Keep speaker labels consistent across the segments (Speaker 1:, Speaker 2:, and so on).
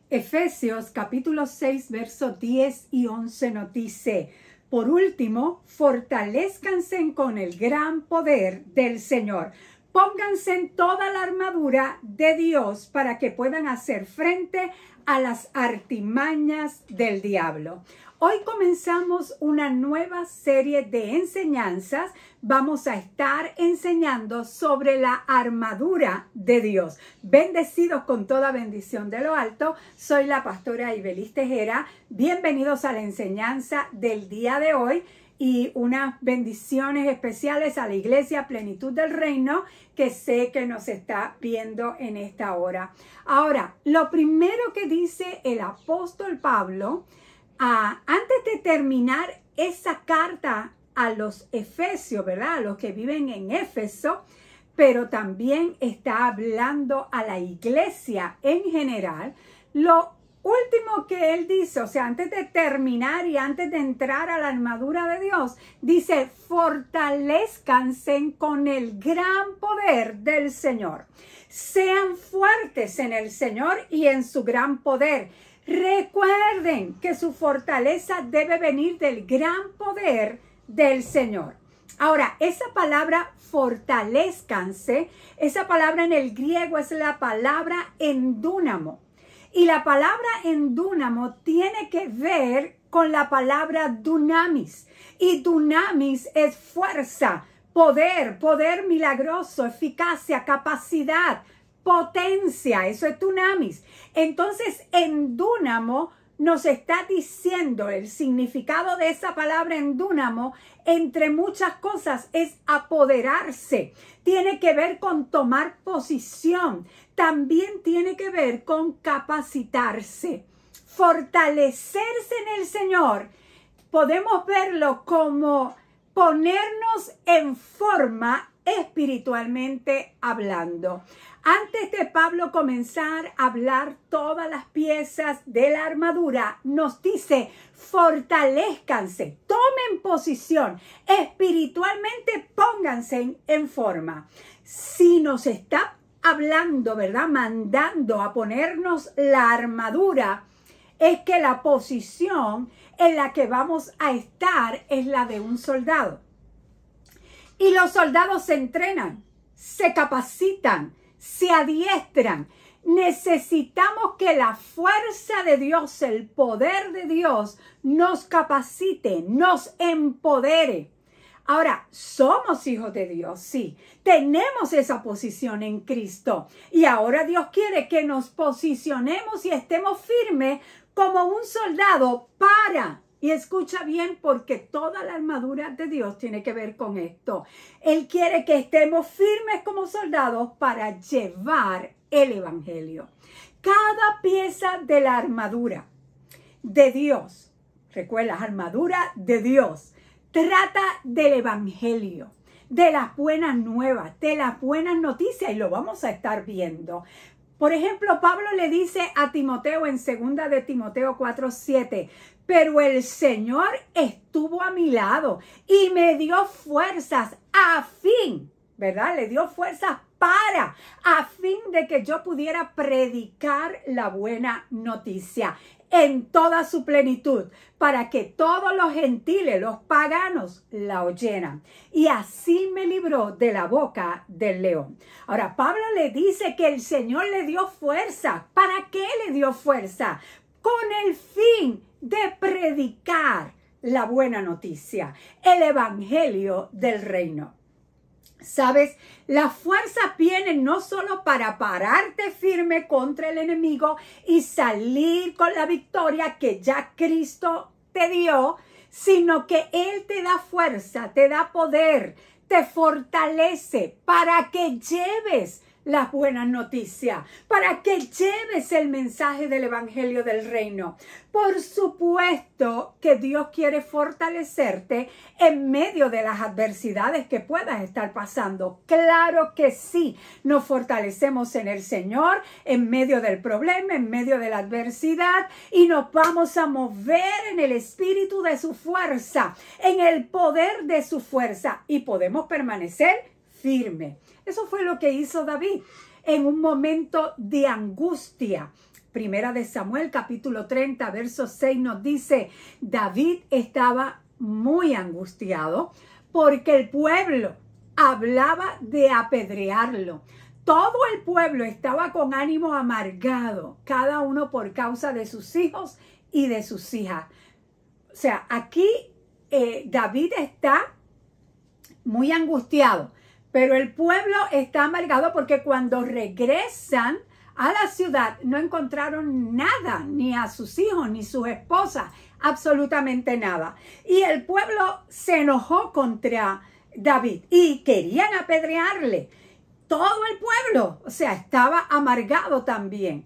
Speaker 1: Efesios capítulo 6, versos 10 y 11 nos dice: por último, fortalézcanse con el gran poder del Señor. Pónganse en toda la armadura de Dios para que puedan hacer frente a las artimañas del diablo. Hoy comenzamos una nueva serie de enseñanzas. Vamos a estar enseñando sobre la armadura de Dios. Bendecidos con toda bendición de lo alto. Soy la pastora Ibelis Tejera. Bienvenidos a la enseñanza del día de hoy y unas bendiciones especiales a la Iglesia Plenitud del Reino que sé que nos está viendo en esta hora. Ahora, lo primero que dice el apóstol Pablo, antes de terminar esa carta a los Efesios, ¿verdad? A los que viven en Éfeso, pero también está hablando a la iglesia en general. Lo último que él dice, o sea, antes de terminar y antes de entrar a la armadura de Dios, dice: fortalezcanse con el gran poder del Señor. Sean fuertes en el Señor y en su gran poder. Recuerden que su fortaleza debe venir del gran poder del Señor. Ahora, esa palabra fortalezcanse, esa palabra en el griego es la palabra endúnamo. Y la palabra endúnamo tiene que ver con la palabra dunamis. Y dunamis es fuerza, poder, poder milagroso, eficacia, capacidad, potencia. Eso es dunamis. Entonces, en dúnamo nos está diciendo el significado de esa palabra en dúnamo, entre muchas cosas, es apoderarse. Tiene que ver con tomar posición. También tiene que ver con capacitarse. Fortalecerse en el Señor. Podemos verlo como ponernos en forma espiritualmente hablando. Antes de Pablo comenzar a hablar todas las piezas de la armadura, nos dice: fortalezcanse, tomen posición, espiritualmente pónganse en forma. Si nos está hablando, ¿verdad? Mandando a ponernos la armadura, es que la posición en la que vamos a estar es la de un soldado. Y los soldados se entrenan, se capacitan, se adiestran. Necesitamos que la fuerza de Dios, el poder de Dios, nos capacite, nos empodere. Ahora, somos hijos de Dios, sí. Tenemos esa posición en Cristo. Y ahora Dios quiere que nos posicionemos y estemos firmes como un soldado para... Y escucha bien, porque toda la armadura de Dios tiene que ver con esto. Él quiere que estemos firmes como soldados para llevar el evangelio. Cada pieza de la armadura de Dios, recuerda, armadura de Dios, trata del evangelio, de las buenas nuevas, de las buenas noticias, y lo vamos a estar viendo. Por ejemplo, Pablo le dice a Timoteo en 2 de Timoteo 4:7, pero el Señor estuvo a mi lado y me dio fuerzas a fin, ¿verdad? Le dio fuerzas a fin de que yo pudiera predicar la buena noticia en toda su plenitud, para que todos los gentiles, los paganos, la oyeran. Y así me libró de la boca del león. Ahora, Pablo le dice que el Señor le dio fuerza. ¿Para qué le dio fuerza? Con el fin de predicar la buena noticia, el evangelio del reino. ¿Sabes? La fuerza viene no solo para pararte firme contra el enemigo y salir con la victoria que ya Cristo te dio, sino que Él te da fuerza, te da poder, te fortalece para que lleves las buenas noticias, para que lleves el mensaje del evangelio del reino. Por supuesto que Dios quiere fortalecerte en medio de las adversidades que puedas estar pasando. Claro que sí, nos fortalecemos en el Señor, en medio del problema, en medio de la adversidad, y nos vamos a mover en el espíritu de su fuerza, en el poder de su fuerza, y podemos permanecer firme. Eso fue lo que hizo David. en un momento de angustia. Primera de Samuel, capítulo 30, verso 6 nos dice, David estaba muy angustiado porque el pueblo hablaba de apedrearlo. Todo el pueblo estaba con ánimo amargado, cada uno por causa de sus hijos y de sus hijas. O sea, aquí David está muy angustiado, pero el pueblo está amargado porque cuando regresan a la ciudad no encontraron nada, ni a sus hijos, ni sus esposas, absolutamente nada. Y el pueblo se enojó contra David y querían apedrearle. Todo el pueblo, o sea, estaba amargado también.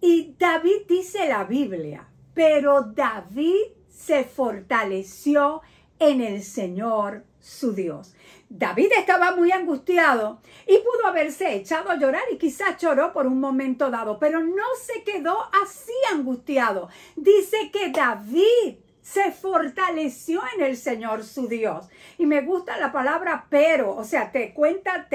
Speaker 1: Y David dice la Biblia, pero David se fortaleció en el Señor su Dios. David estaba muy angustiado y pudo haberse echado a llorar y quizás lloró por un momento dado, pero no se quedó así angustiado. Dice que David se fortaleció en el Señor su Dios. Y me gusta la palabra pero, o sea, te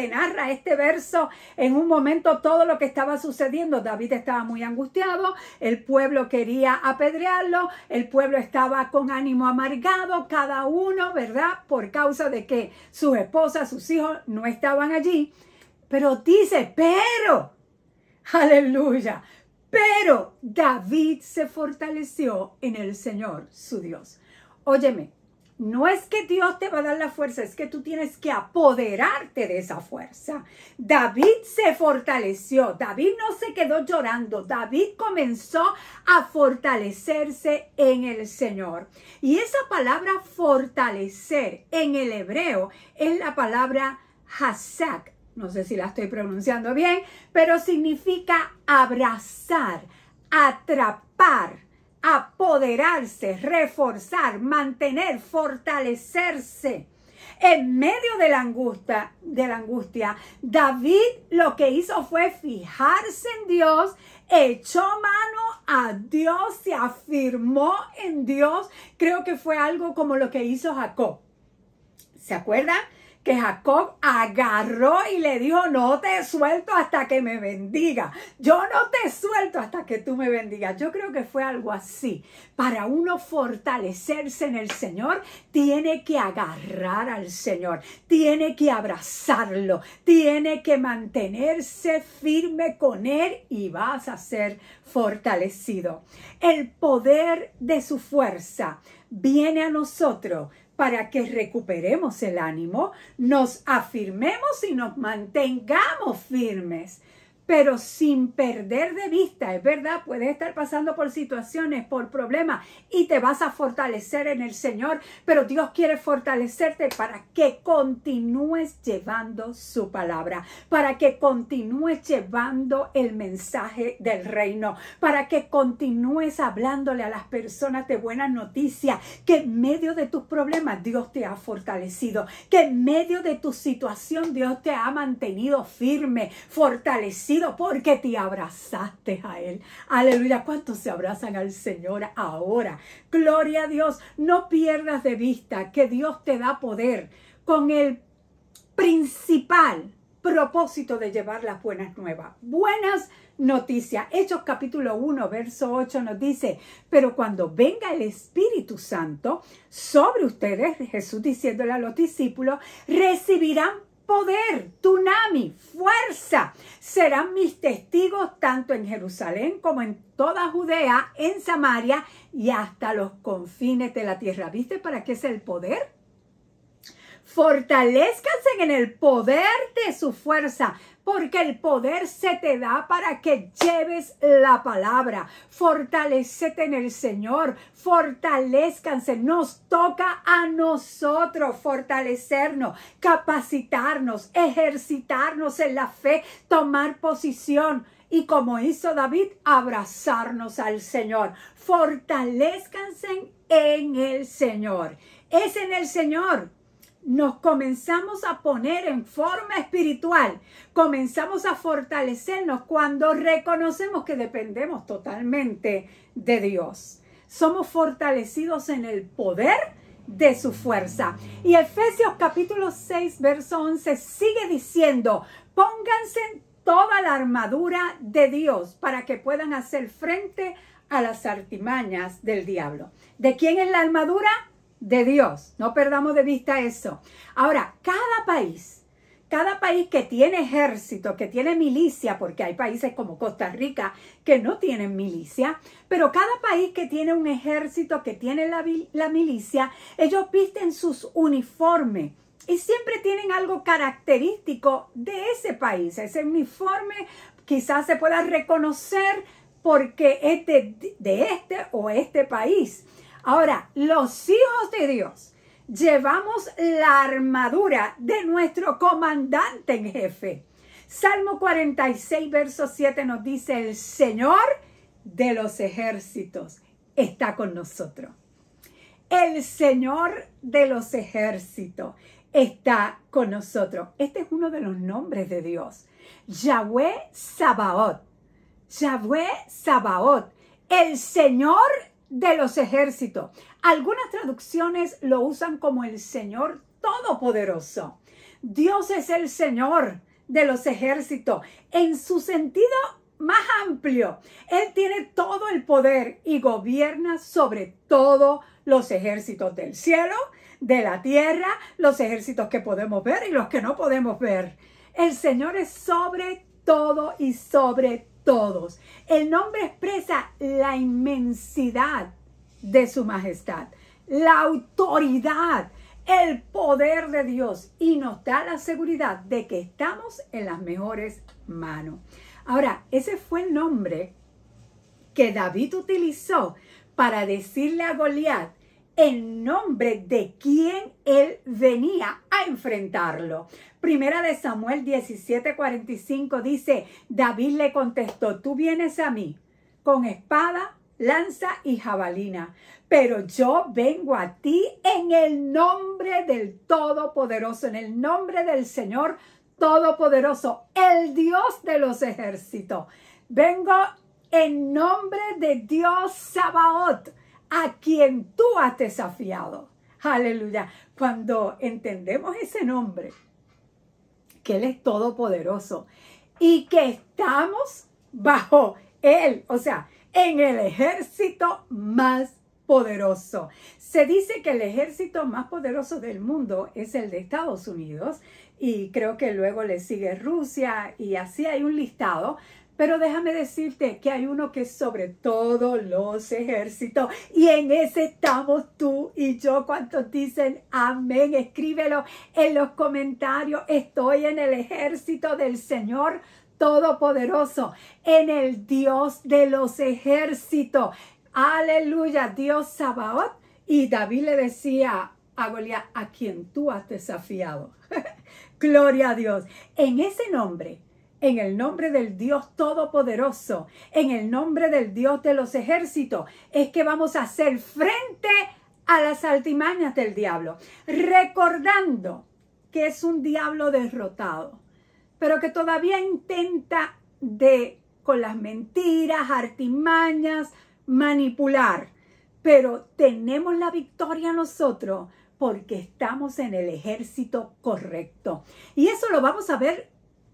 Speaker 1: narra este verso en un momento todo lo que estaba sucediendo. David estaba muy angustiado, el pueblo quería apedrearlo, el pueblo estaba con ánimo amargado, cada uno, ¿verdad? Por causa de que sus esposas, sus hijos no estaban allí. Pero dice, pero, aleluya, pero David se fortaleció en el Señor, su Dios. Óyeme, no es que Dios te va a dar la fuerza, es que tú tienes que apoderarte de esa fuerza. David se fortaleció, David no se quedó llorando, David comenzó a fortalecerse en el Señor. Y esa palabra fortalecer en el hebreo es la palabra hazak. No sé si la estoy pronunciando bien, pero significa abrazar, atrapar, apoderarse, reforzar, mantener, fortalecerse. En medio de la angustia, David lo que hizo fue fijarse en Dios, echó mano a Dios, se afirmó en Dios. Creo que fue algo como lo que hizo Jacob. ¿Se acuerdan? Que Jacob agarró y le dijo, no te suelto hasta que me bendiga. Yo no te suelto hasta que tú me bendigas. Yo creo que fue algo así. Para uno fortalecerse en el Señor, tiene que agarrar al Señor, tiene que abrazarlo, tiene que mantenerse firme con Él y vas a ser fortalecido. El poder de su fuerza viene a nosotros para que recuperemos el ánimo, nos afirmemos y nos mantengamos firmes, pero sin perder de vista. Es verdad, puedes estar pasando por situaciones, por problemas y te vas a fortalecer en el Señor, pero Dios quiere fortalecerte para que continúes llevando su palabra, para que continúes llevando el mensaje del reino, para que continúes hablándole a las personas de buenas noticias, que en medio de tus problemas Dios te ha fortalecido, que en medio de tu situación Dios te ha mantenido firme, fortalecido, porque te abrazaste a Él. Aleluya. ¿Cuántos se abrazan al Señor ahora? Gloria a Dios. No pierdas de vista que Dios te da poder con el principal propósito de llevar las buenas nuevas. Buenas noticias. Hechos capítulo 1, verso 8 nos dice, pero cuando venga el Espíritu Santo sobre ustedes, Jesús diciéndole a los discípulos, recibirán poder, tunami, fuerza. Serán mis testigos tanto en Jerusalén como en toda Judea, en Samaria y hasta los confines de la tierra. ¿Viste para qué es el poder? Fortalezcanse en el poder de su fuerza, porque el poder se te da para que lleves la palabra. Fortalécete en el Señor, fortalezcanse. Nos toca a nosotros fortalecernos, capacitarnos, ejercitarnos en la fe, tomar posición. Y como hizo David, abrazarnos al Señor. Fortalezcanse en el Señor. Es en el Señor. Nos comenzamos a poner en forma espiritual, comenzamos a fortalecernos cuando reconocemos que dependemos totalmente de Dios. Somos fortalecidos en el poder de su fuerza. Y Efesios capítulo 6, verso 11 sigue diciendo, pónganse toda la armadura de Dios para que puedan hacer frente a las artimañas del diablo. ¿De quién es la armadura? De Dios. No perdamos de vista eso. Ahora, cada país que tiene ejército, que tiene milicia, porque hay países como Costa Rica que no tienen milicia, pero cada país que tiene un ejército, que tiene la milicia, ellos visten sus uniformes y siempre tienen algo característico de ese país. Ese uniforme quizás se pueda reconocer porque es de este o este país. Ahora, los hijos de Dios llevamos la armadura de nuestro comandante en jefe. Salmo 46, verso 7 nos dice: el Señor de los ejércitos está con nosotros. El Señor de los ejércitos está con nosotros. Este es uno de los nombres de Dios. Yahweh Sabaoth. Yahweh Sabaoth. El Señor de los ejércitos. Algunas traducciones lo usan como el Señor Todopoderoso. Dios es el Señor de los ejércitos en su sentido más amplio. Él tiene todo el poder y gobierna sobre todos los ejércitos del cielo, de la tierra, los ejércitos que podemos ver y los que no podemos ver. El Señor es sobre todo y sobre todos. El nombre expresa la inmensidad de su majestad, la autoridad, el poder de Dios, y nos da la seguridad de que estamos en las mejores manos. Ahora, ese fue el nombre que David utilizó para decirle a Goliat el nombre de quien él venía a enfrentarlo. Primera de Samuel 17:45 dice: David le contestó: tú vienes a mí con espada, lanza y jabalina, pero yo vengo a ti en el nombre del Todopoderoso, en el nombre del Señor Todopoderoso, el Dios de los ejércitos. Vengo en nombre de Dios Sabaoth, a quien tú has desafiado. Aleluya. Cuando entendemos ese nombre, que Él es todopoderoso y que estamos bajo Él, o sea, en el ejército más poderoso. Se dice que el ejército más poderoso del mundo es el de Estados Unidos, y creo que luego le sigue Rusia, y así hay un listado. Pero déjame decirte que hay uno que es sobre todos los ejércitos, y en ese estamos tú y yo. ¿Cuántos dicen amén? Escríbelo en los comentarios. Estoy en el ejército del Señor Todopoderoso, en el Dios de los ejércitos. Aleluya, Dios Sabaoth. Y David le decía a Goliat: a quien tú has desafiado. Gloria a Dios. En ese nombre, en el nombre del Dios Todopoderoso, en el nombre del Dios de los ejércitos, es que vamos a hacer frente a las artimañas del diablo, recordando que es un diablo derrotado, pero que todavía intenta con las mentiras, artimañas, manipular. Pero tenemos la victoria nosotros porque estamos en el ejército correcto. Y eso lo vamos a ver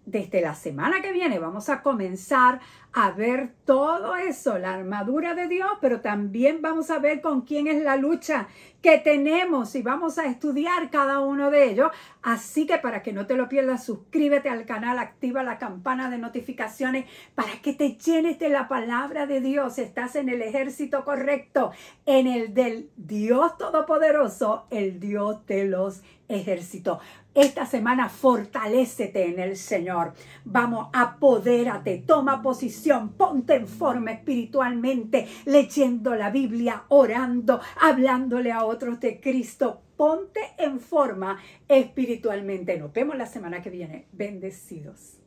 Speaker 1: desde la semana que viene. Vamos a comenzar a ver todo eso, la armadura de Dios, pero también vamos a ver con quién es la lucha que tenemos, y vamos a estudiar cada uno de ellos. Así que para que no te lo pierdas, suscríbete al canal, activa la campana de notificaciones para que te llenes de la palabra de Dios. Estás en el ejército correcto, en el del Dios Todopoderoso, el Dios de los ejércitos. Esta semana fortalécete en el Señor. Vamos, apodérate, toma posición, ponte en forma espiritualmente, leyendo la Biblia, orando, hablándole a otros de Cristo. Ponte en forma espiritualmente. Nos vemos la semana que viene. Bendecidos.